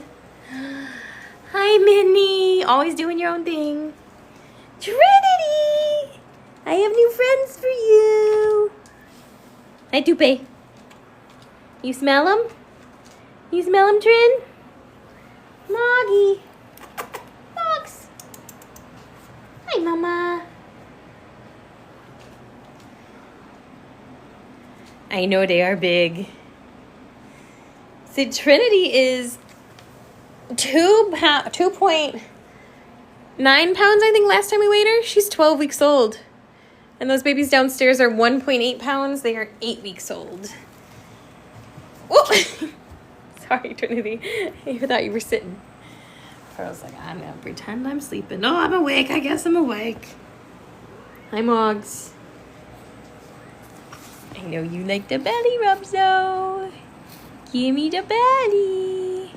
Hi, Minnie. Always doing your own thing. Trinity. I have new friends for you. Hi, Tupe. You smell them? You smell them, Trin? Moggy. Mogs. Hi, Mama. I know they are big. So Trinity is 2.9 pounds, I think, last time we weighed her. She's 12 weeks old. And those babies downstairs are 1.8 pounds. They are 8 weeks old. Oh! Sorry, Trinity. I thought you were sitting. I was like, I'm going to pretend I'm sleeping. No, I'm awake. I guess I'm awake. Hi, Mogs. I know you like the belly rubs, though. Give me the belly.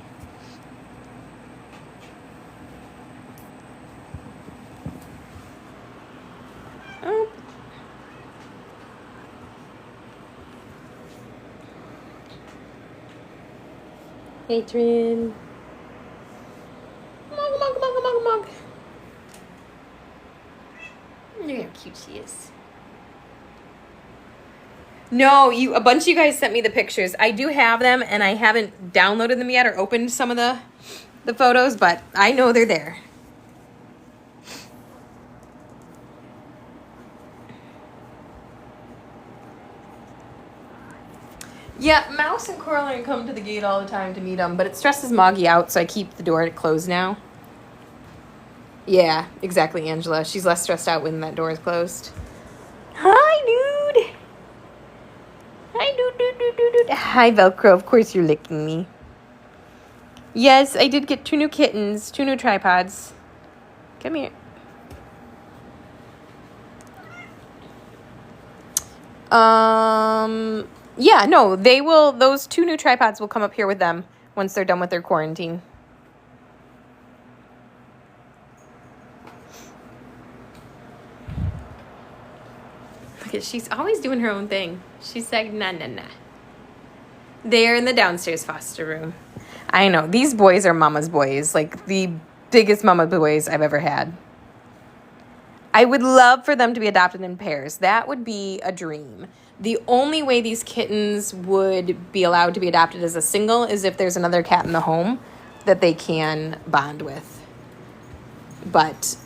Adrian. Mug, mug, mug, mug, mug. Look how cute she is. No, a bunch of you guys sent me the pictures. I do have them, and I haven't downloaded them yet or opened some of the photos, but I know they're there. Yeah, Mouse and Coraline come to the gate all the time to meet them, but it stresses Moggy out, so I keep the door closed now. Yeah, exactly, Angela. She's less stressed out when that door is closed. Hi, dude. Hi, dude. Hi, Velcro. Of course you're licking me. Yes, I did get 2 new kittens, 2 new tripods. Come here. Yeah, no, those 2 new tripods will come up here with them once they're done with their quarantine. Look at, she's always doing her own thing. She's like, nah. They're in the downstairs foster room. I know, these boys are mama's boys, like the biggest mama boys I've ever had. I would love for them to be adopted in pairs. That would be a dream. The only way these kittens would be allowed to be adopted as a single is if there's another cat in the home that they can bond with. But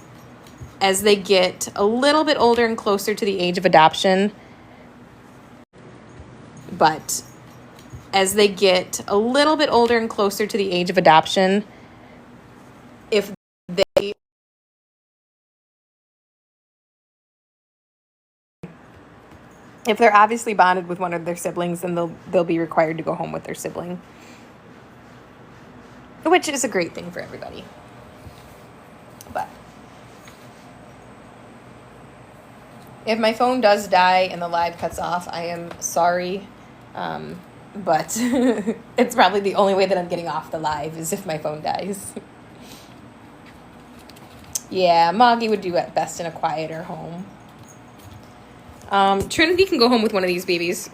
as they get a little bit older and closer to the age of adoption, if they're obviously bonded with one of their siblings, then they'll be required to go home with their sibling, which is a great thing for everybody. But if my phone does die and the live cuts off, I am sorry, but it's probably the only way that I'm getting off the live is if my phone dies. Yeah, Moggy would do it best in a quieter home. Trinity can go home with one of these babies,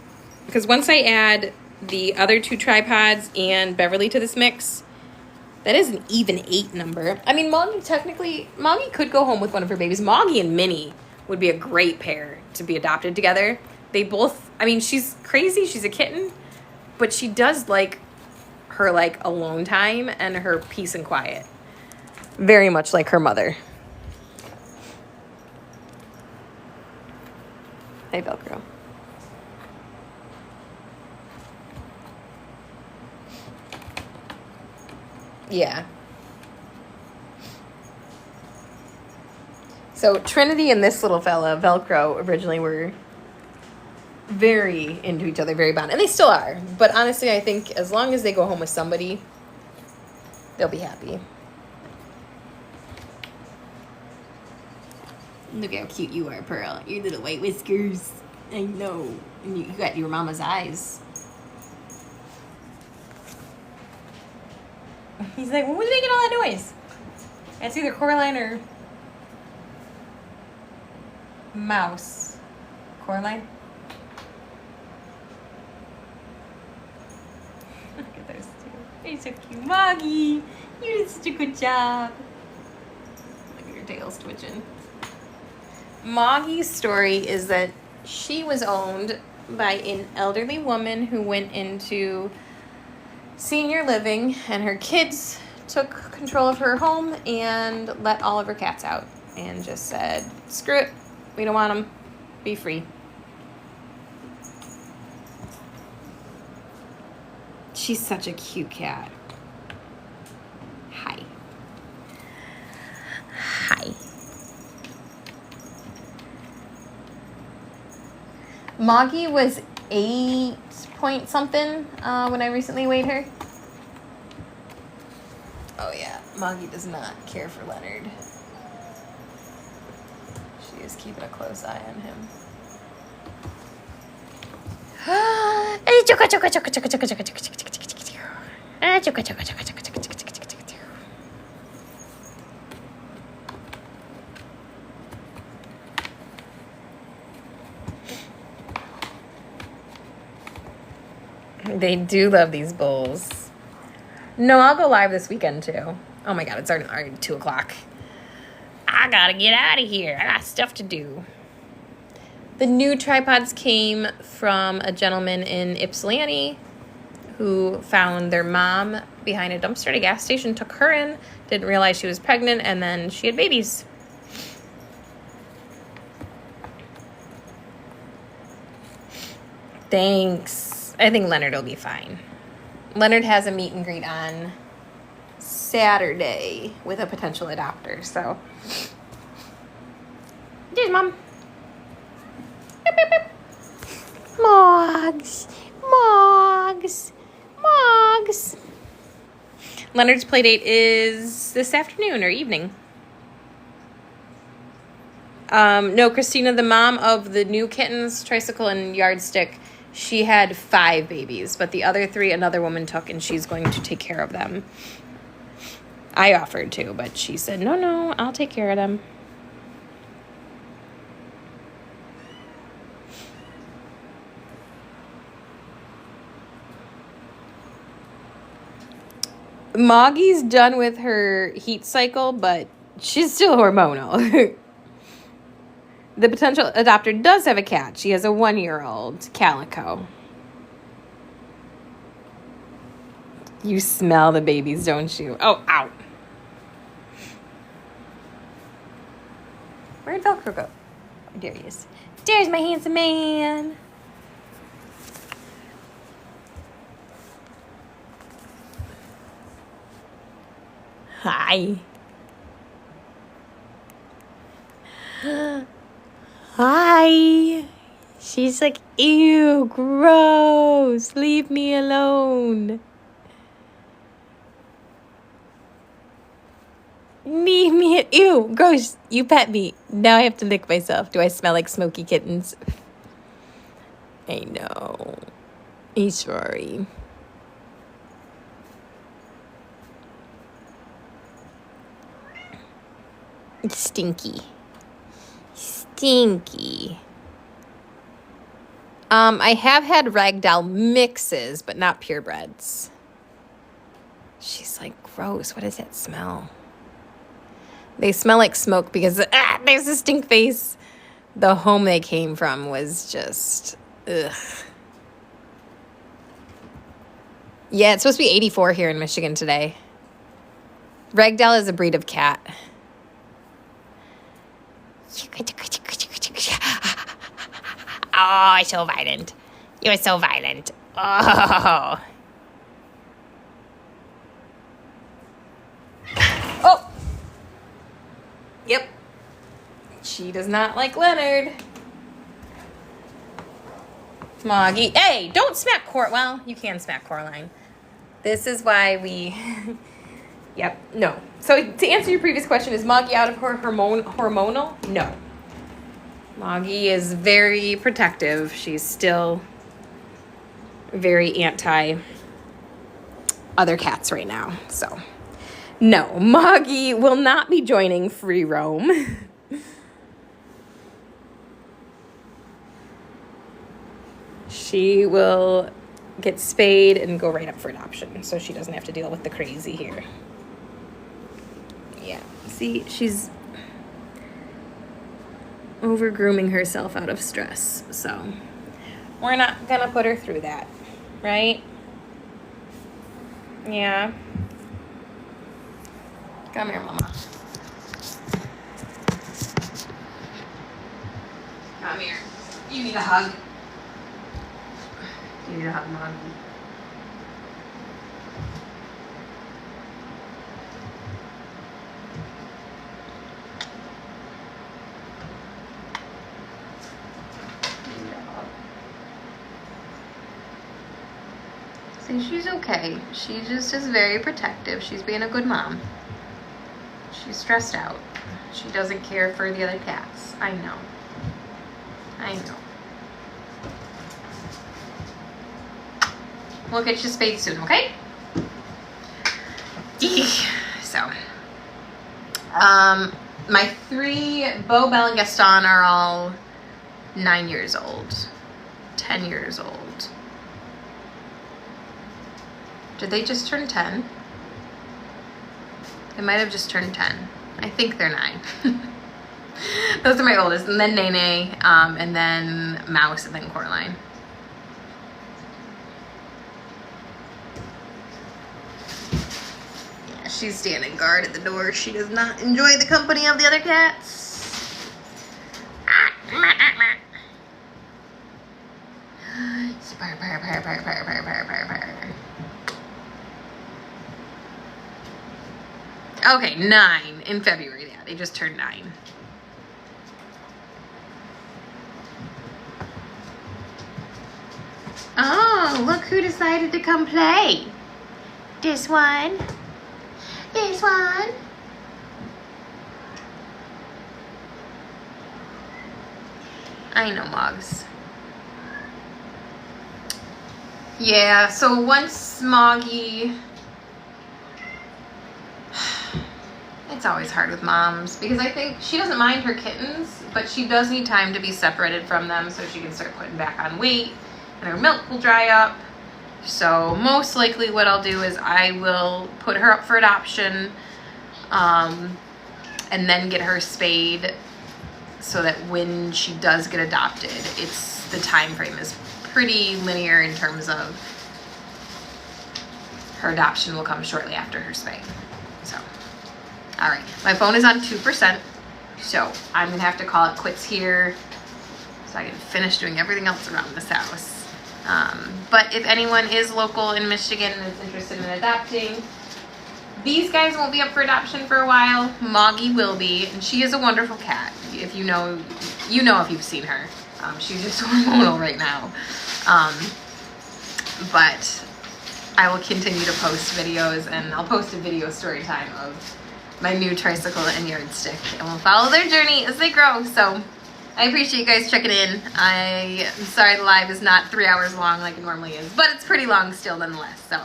because once I add the other 2 tripods and Beverly to this mix, that is an even 8 number. I mean, Moggy could go home with one of her babies. Moggy and Minnie would be a great pair to be adopted together. They both, I mean, she's crazy, she's a kitten, but she does like her alone time and her peace and quiet. Very much like her mother. Hey, Velcro. Yeah. So Trinity and this little fella, Velcro, originally were very into each other, very bonded. And they still are. But honestly, I think as long as they go home with somebody, they'll be happy. Look how cute you are, Pearl. Your little white whiskers. I know. And you got your mama's eyes. He's like, what was making all that noise? It's either Coraline or Mouse. Coraline? Look at those 2. They're so cute. Moggy, you did such a good job. Look at your tails twitching. Moggy's story is that she was owned by an elderly woman who went into senior living, and her kids took control of her home and let all of her cats out and just said, screw it, we don't want them, be free. She's such a cute cat. Hi. Moggy was 8 point something when I recently weighed her. Oh yeah, Moggy does not care for Leonard. She is keeping a close eye on him. They do love these bowls. No, I'll go live this weekend too. Oh my God, it's already 2 o'clock. I gotta get out of here. I got stuff to do. The new tripods came from a gentleman in Ypsilanti who found their mom behind a dumpster at a gas station, took her in, didn't realize she was pregnant, and then she had babies. Thanks. I think Leonard will be fine. Leonard has a meet and greet on Saturday with a potential adopter, so. Cheers, Mom. Beep, beep, beep. Moggs. Moggs. Moggs. Leonard's play date is this afternoon or evening. No, Christina, the mom of the new Kittens, Tricycle, and Yardstick, she had 5 babies, but the other 3 another woman took, and she's going to take care of them. I offered to, but she said, no, I'll take care of them. Moggie's done with her heat cycle, but she's still hormonal. The potential adopter does have a cat. She has a 1-year-old calico. You smell the babies, don't you? Oh, ow. Where'd Velcro go? Oh, there he is. There's my handsome man. Hi. Hi. She's like, ew, gross. Leave me alone. Leave me. Ew, gross. You pet me. Now I have to lick myself. Do I smell like smoky kittens? I know. He's sorry. It's stinky. Stinky. I have had ragdoll mixes, but not purebreds. She's like, gross. What does that smell? They smell like smoke because, there's a stink face. The home they came from was just, ugh. Yeah, it's supposed to be 84 here in Michigan today. Ragdoll is a breed of cat. Oh, so violent. You're so violent. Oh. Oh. Yep. She does not like Leonard. Moggy. Hey, don't smack Coraline. Well, you can smack Coraline. This is why we... Yep, no. So to answer your previous question, is Moggy out of her hormonal? No. Moggy is very protective. She's still very anti other cats right now. So, no, Moggy will not be joining free roam. She will get spayed and go right up for adoption, so she doesn't have to deal with the crazy here. Yeah, see, she's over grooming herself out of stress, so we're not gonna put her through that, right? Yeah. Come here, Mama. Come here. You need a hug. You need a hug, Mom. See, she's okay. She just is very protective. She's being a good mom. She's stressed out. She doesn't care for the other cats. I know. I know. We'll get you spayed soon, okay? So, my 3, Bo, Belle, and Gaston are all 9 years old, 10 years old. Did they just turn 10? They might have just turned 10. I think they're 9. Those are my oldest, and then Nene, and then Mouse, and then Coraline. Yeah, she's standing guard at the door. She does not enjoy the company of the other cats. Purr, purr, purr, purr, purr, purr, purr, purr. Okay, 9 in February. Yeah, they just turned 9. Oh, look who decided to come play. This one. This one. I know, Moggs. Yeah, so once Moggy... It's always hard with moms because I think she doesn't mind her kittens, but she does need time to be separated from them so she can start putting back on weight and her milk will dry up. So most likely what I'll do is I will put her up for adoption and then get her spayed so that when she does get adopted, the time frame is pretty linear in terms of her adoption will come shortly after her spay. So, all right, my phone is on 2%, so I'm gonna have to call it quits here so I can finish doing everything else around this house. But if anyone is local in Michigan and is interested in adopting, these guys won't be up for adoption for a while. Moggy will be, and she is a wonderful cat. If you know if you've seen her. She's just hormonal right now. But I will continue to post videos, and I'll post a video story time of my new tricycle and yardstick, and we'll follow their journey as they grow. So I appreciate you guys checking in. I'm sorry the live is not 3 hours long like it normally is, but it's pretty long still nonetheless. So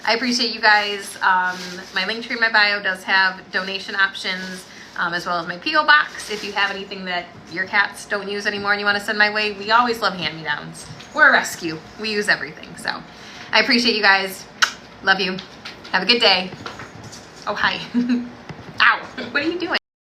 I appreciate you guys. My link tree in my bio does have donation options, as well as my P.O. box. If you have anything that your cats don't use anymore and you want to send my way, we always love hand-me-downs. We're a rescue. We use everything. So I appreciate you guys. Love you. Have a good day. Oh, hi. Ow. What are you doing?